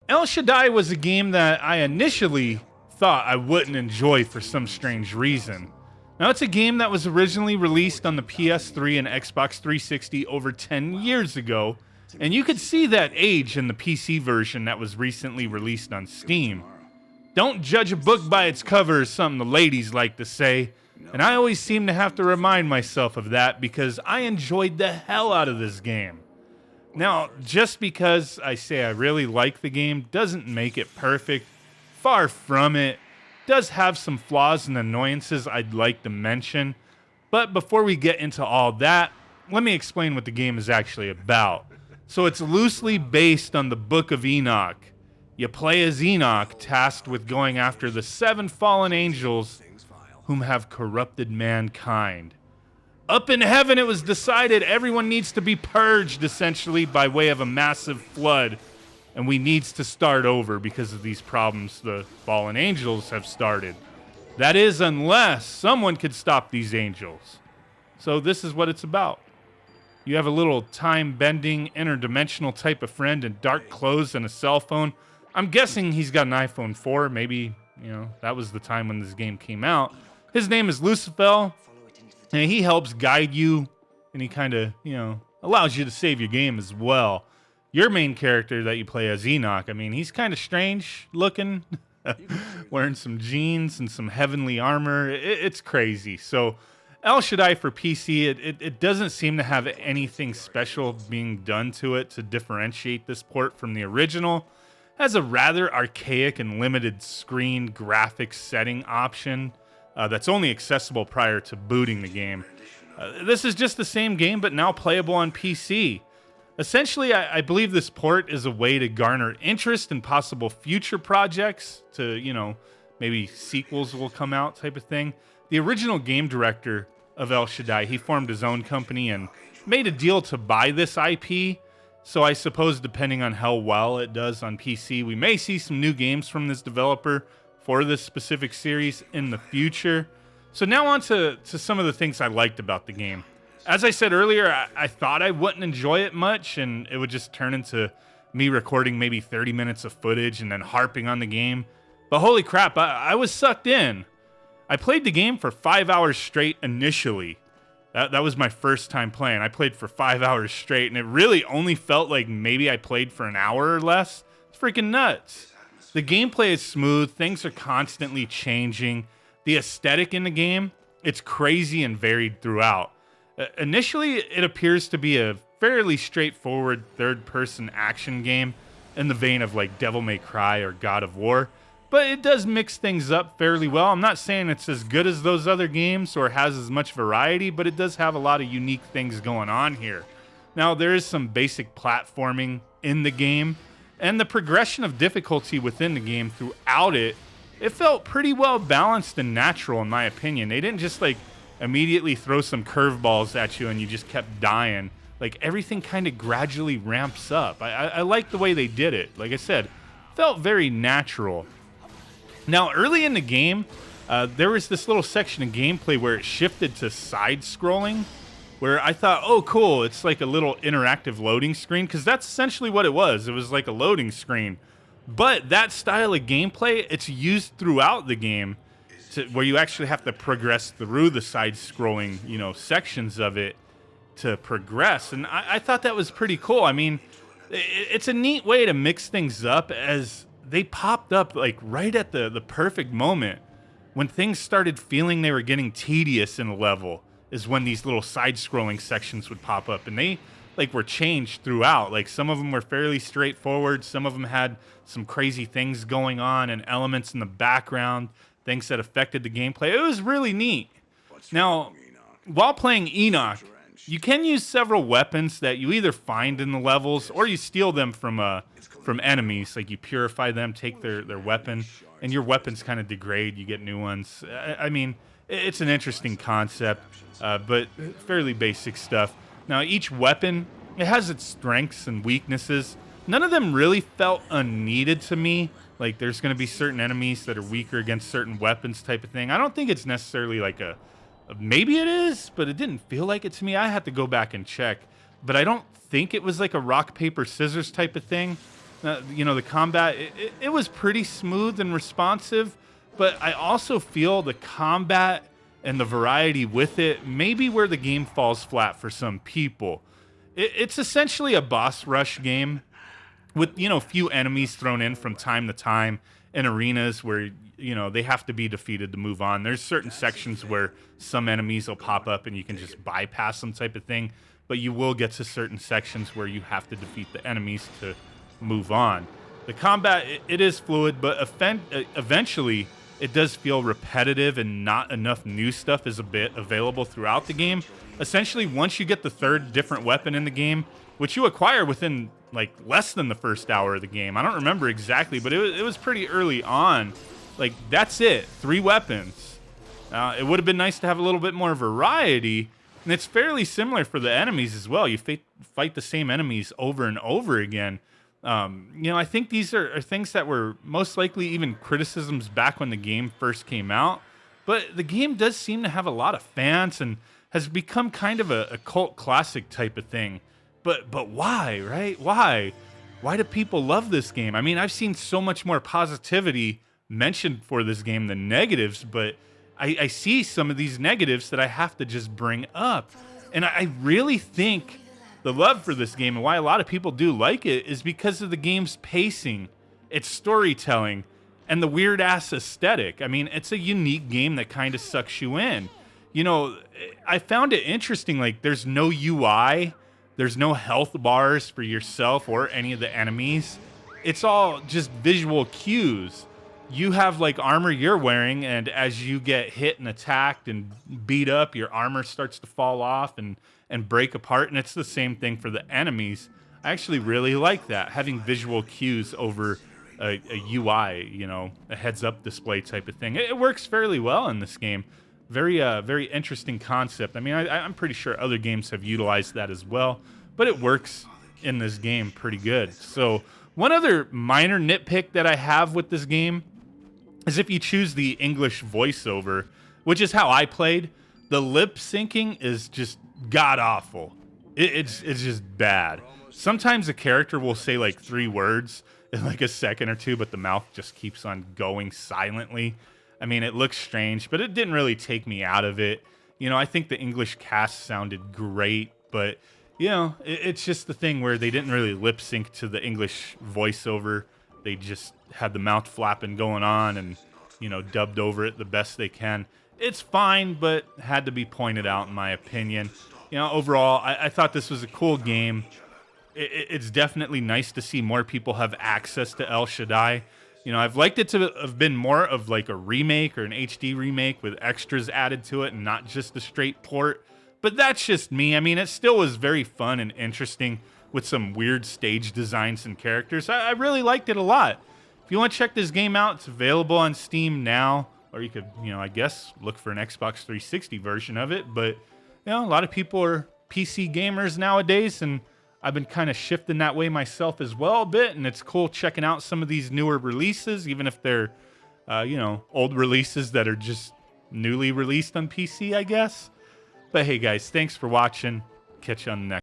El Shaddai was a game that I initially thought I wouldn't enjoy for some strange reason. Now, it's a game that was originally released on the PS3 and Xbox 360 over 10 years ago, and you could see that age in the PC version that was recently released on Steam. Don't judge a book by its cover is something the ladies like to say, and I always seem to have to remind myself of that because I enjoyed the hell out of this game. Now, just because I say I really like the game doesn't make it perfect. Far from it. Does have some flaws and annoyances I'd like to mention. But before we get into all that, let me explain what the game is actually about. So it's loosely based on the Book of Enoch. You play as Enoch, tasked with going after the 7 fallen angels whom have corrupted mankind. Up in heaven, it was decided everyone needs to be purged, essentially, by way of a massive flood. And we needs to start over because of these problems the fallen angels have started. That is, unless someone could stop these angels. So this is what it's about. You have a little time-bending, interdimensional type of friend in dark clothes and a cell phone. I'm guessing he's got an iPhone 4. Maybe, that was the time when this game came out. His name is Lucifer. And he helps guide you, and he kind of, allows you to save your game as well. Your main character that you play as Enoch, he's kind of strange looking, wearing some jeans and some heavenly armor. It's crazy. So El Shaddai for PC, it doesn't seem to have anything special being done to it to differentiate this port from the original. It has a rather archaic and limited screen graphics setting option. That's only accessible prior to booting the game. This is just the same game, but now playable on PC. Essentially, I believe this port is a way to garner interest in possible future projects to, maybe sequels will come out type of thing. The original game director of El Shaddai, he formed his own company and made a deal to buy this IP. So I suppose depending on how well it does on PC, we may see some new games from this developer for this specific series in the future. So now on to some of the things I liked about the game. As I said earlier, I thought I wouldn't enjoy it much, and it would just turn into me recording maybe 30 minutes of footage and then harping on the game. But holy crap, I was sucked in. I played the game for 5 hours straight initially. That was my first time playing. I played for 5 hours straight, and it really only felt like maybe I played for an hour or less. It's freaking nuts. The gameplay is smooth, things are constantly changing. The aesthetic in the game, it's crazy and varied throughout. Initially, it appears to be a fairly straightforward third-person action game in the vein of like Devil May Cry or God of War, but it does mix things up fairly well. I'm not saying it's as good as those other games or has as much variety, but it does have a lot of unique things going on here. Now, there is some basic platforming in the game, and the progression of difficulty within the game throughout it felt pretty well balanced and natural in my opinion. They didn't just like immediately throw some curveballs at you and you just kept dying. Like everything kind of gradually ramps up. I like the way they did it. Like I said, felt very natural. Now, early in the game, there was this little section of gameplay where it shifted to side-scrolling, where I thought, oh, cool, it's like a little interactive loading screen, because that's essentially what it was. It was like a loading screen. But that style of gameplay, it's used throughout the game, where you actually have to progress through the side-scrolling, sections of it to progress. And I thought that was pretty cool. It's a neat way to mix things up, as they popped up like right at the perfect moment when things started feeling they were getting tedious in a level. Is when these little side-scrolling sections would pop up, and they were changed throughout. Like some of them were fairly straightforward, some of them had some crazy things going on and elements in the background, things that affected the gameplay. It was really neat. Now, while playing Enoch, you can use several weapons that you either find in the levels or you steal them from enemies. Like you purify them, take their weapon, and your weapons kind of degrade. You get new ones. It's an interesting concept, but fairly basic stuff. Now, each weapon, it has its strengths and weaknesses. None of them really felt unneeded to me. Like, there's going to be certain enemies that are weaker against certain weapons type of thing. I don't think it's necessarily like maybe it is, but it didn't feel like it to me. I had to go back and check. But I don't think it was like a rock, paper, scissors type of thing. You know, the combat, it was pretty smooth and responsive, but I also feel the combat and the variety with it may be where the game falls flat for some people. It's essentially a boss rush game with, you know, a few enemies thrown in from time to time in arenas where, you know, they have to be defeated to move on. There's certain sections where some enemies will pop up and you can just bypass them type of thing, but you will get to certain sections where you have to defeat the enemies to move on. The combat, it is fluid, but eventually it does feel repetitive and not enough new stuff is a bit available throughout the game. Essentially, once you get the third different weapon in the game, which you acquire within like less than the first hour of the game. I don't remember exactly, but it was pretty early on. Like, that's it. 3 weapons. It would have been nice to have a little bit more variety, and it's fairly similar for the enemies as well. You fight the same enemies over and over again. You know, I think these are things that were most likely even criticisms back when the game first came out, but the game does seem to have a lot of fans and has become kind of a cult classic type of thing. But why, right? Why? Why do people love this game? I mean, I've seen so much more positivity mentioned for this game than negatives, but I see some of these negatives that I have to just bring up. And I really think the love for this game and why a lot of people do like it is because of the game's pacing, its storytelling, and the weird ass aesthetic. I mean, it's a unique game that kind of sucks you in. You know, I found it interesting. Like, there's no UI. There's no health bars for yourself or any of the enemies. It's all just visual cues. You have like armor you're wearing, and as you get hit and attacked and beat up, your armor starts to fall off and break apart. And it's the same thing for the enemies. I actually really like that, having visual cues over a UI, you know, a heads-up display type of thing. It works fairly well in this game. Very interesting concept. I mean, I'm pretty sure other games have utilized that as well, but it works in this game pretty good. So one other minor nitpick that I have with this game is if you choose the English voiceover, which is how I played, the lip syncing is just god awful. It's just bad. Sometimes a character will say like 3 words in like a second or 2, but the mouth just keeps on going silently. I mean, it looks strange, but it didn't really take me out of it. You know, I think the English cast sounded great, but, you know, it's just the thing where they didn't really lip sync to the English voiceover. They just had the mouth flapping going on and, you know, dubbed over it the best they can. It's fine, but had to be pointed out in my opinion. You know, overall, I thought this was a cool game. It's definitely nice to see more people have access to El Shaddai. You know, I've liked it to have been more of like a remake or an HD remake with extras added to it and not just a straight port. But that's just me. I mean, it still was very fun and interesting with some weird stage designs and characters. I really liked it a lot. If you want to check this game out, it's available on Steam now. Or you could, you know, I guess look for an Xbox 360 version of it. But, you know, a lot of people are PC gamers nowadays, and I've been kind of shifting that way myself as well a bit, and it's cool checking out some of these newer releases, even if they're, you know, old releases that are just newly released on PC, I guess. But hey, guys, thanks for watching. Catch you on the next